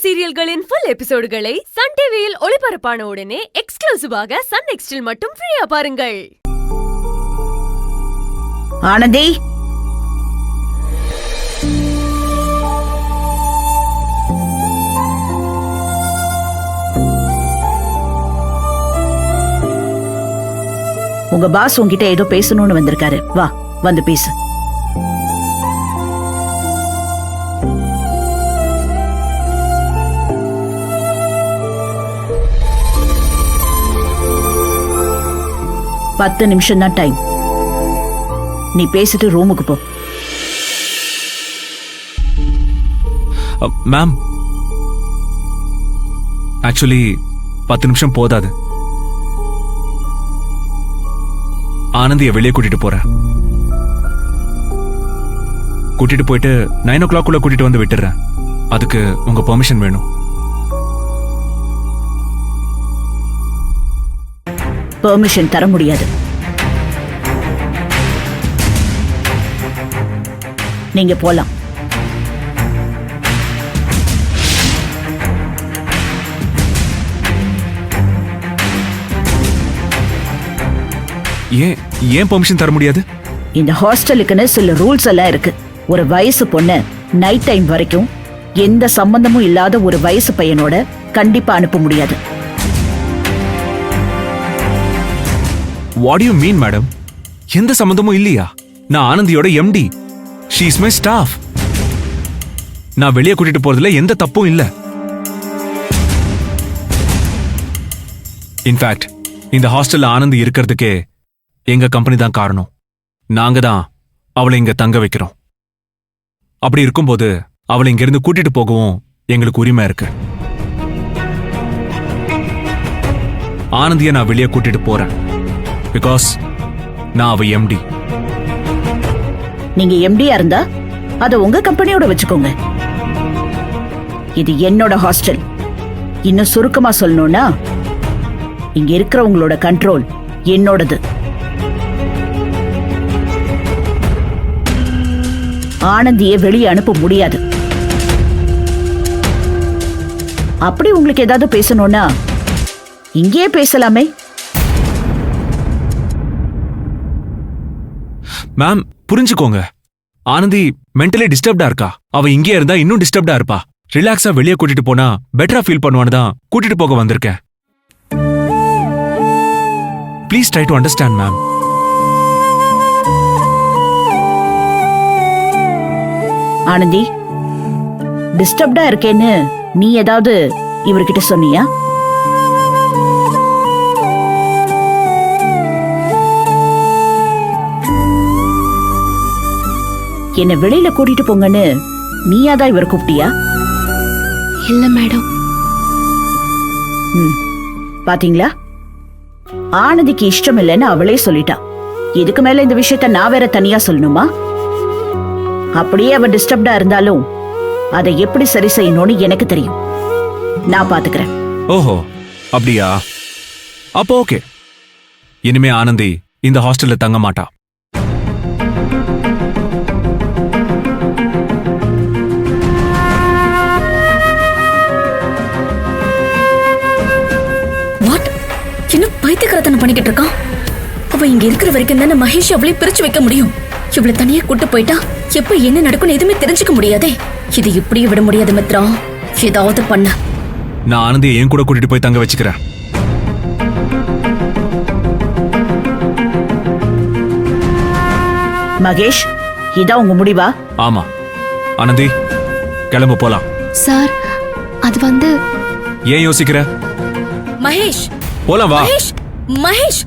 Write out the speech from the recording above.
சீரியல்களின் full எபிசோடுகளை Sun டிவியில் ஒளிபரப்பான உடனே எக்ஸ்க்ளூசிவாக சன் நெக்ஸ்டில் மட்டும் ஃப்ரீயா பாருங்கள். ஆனந்தி, உங்க பாஸ் உங்ககிட்ட ஏதோ பேசணும்னு வந்திருக்காரு. வா, வந்து பேசு. பத்து நிமிஷம் தான் டைம். நீ பேசிட்டு ரூமுக்கு போ. மேம், ஆக்சுவலி 10 நிமிஷம் போதாது. ஆனந்திய வெளியே கூட்டிட்டு போறேன். கூட்டிட்டு போயிட்டு 9 o'clock கூட்டிட்டு வந்து விட்டுறேன். அதுக்கு உங்க பெர்மிஷன் வேணும். பெர்மிஷன் தர முடியாது. நீங்க போலாம். ஏன் பெர்மிஷன் தர முடியாது? இந்த ஹாஸ்டலுக்குன்னு சில ரூல்ஸ் எல்லாம் இருக்கு. ஒரு வயசு பொண்ணு நைட் டைம் வரைக்கும் எந்த சம்பந்தமும் இல்லாத ஒரு வயசு பையனோட கண்டிப்பா அனுப்ப முடியாது. What do you mean, madam? எந்த சம்பந்தமும் இல்லையா? நான் ஆனந்தியோட MD. She is my staff. நான் வெளியே கூட்டிட்டு போறதுல எந்த தப்பும் இல்ல. இன்ஃபேக்ட் இந்த ஹாஸ்டல்ல ஆனந்தி இருக்கிறதுக்கே எங்க கம்பெனி தான் காரணம். நாங்க தான் அவளை இங்க தங்க வைக்கிறோம். அப்படி இருக்கும்போது அவளை இங்க இருந்து கூட்டிட்டு போகவும் எங்களுக்கு உரிமை இருக்கு. ஆனந்திய நான் வெளியே கூட்டிட்டு போறேன். பிகாஸ் நான் அவ MD. நீங்க MDயா இருந்தா அத உங்க கம்பெனியோட வச்சுக்கோங்க. இது என்னோட ஹாஸ்டல். இன்னும் சுருக்கமா சொல்லணும்னா, இங்க இருக்கிறவங்களோட கண்ட்ரோல் என்னோடது. ஆனந்தியை வெளியே அனுப்ப முடியாது. அப்படி உங்களுக்கு ஏதாவது பேசணும்னா இங்கேயே பேசலாமே. மேம், புரிஞ்சுக்கோங்க. ஆனந்தி மென்டலி டிஸ்டர்ப்டா இருக்கா. அவ இங்கே இருந்தா இன்னும் டிஸ்டர்ப்டா இருப்பா. ரிலாக்ஸா வெளியே கூட்டிட்டு போனா பெட்டரா ஃபீல் பண்ணுவான்னு தான் கூட்டிட்டு போக வந்திருக்கேன். Please try to understand ma'am. Anandhi, டிஸ்டர்ப்டா இருக்கேன்னு நீ ஏதாவது இவர்கிட்ட சொன்னியா? என்ன வெளியில கூட்டிட்டு போங்கன்னு நீயாதான் இவரை கூப்பிட்டியா? இல்ல மேடம். பாத்தீங்களா, ஆனந்திக்கு இஷ்டம் இல்லைன்னு அவளே சொல்லிட்டா. இதுக்கு மேல இந்த விஷயத்த நான் வேற தனியா சொல்லணுமா? அப்படியே அவ டிஸ்டர்ப்டா இருந்தாலும் அதை எப்படி சரி செய்யணும்னு எனக்கு தெரியும். நான் பாத்துக்கிறேன். ஓஹோ, அப்படியா? அப்போ ஓகே. இனிமே ஆனந்தி இந்த ஹாஸ்டல்ல தங்க மாட்டா. இன்னும் பைத்தியக்காரத்தனம் பண்ணிக்கிட்டு இருக்கான். அவ இங்க இருக்கிற வரைக்கும் தானே மகேஷ் அவளையும் பிரிச்சு வைக்க முடியும். இவ்வளவு தனியா கூட்டு போயிட்டா எப்ப என்ன நடக்கும்னு எதுவுமே தெரிஞ்சுக்க முடியாதே. இது இப்படியே விட முடியாது மித்ரா. ஏதாவது பண்ண. நான் ஆனந்தியை என் கூட கூட்டிட்டு போய் தங்க வச்சுக்கிறேன். மகேஷ், இதான் உங்க முடிவா? ஆமா. ஆனந்தி, கிளம்பு போலாம். சார், அது வந்து ஏன் யோசிக்கிற? மகேஷ், போலாம் வா. மகேஷ், மகேஷ்.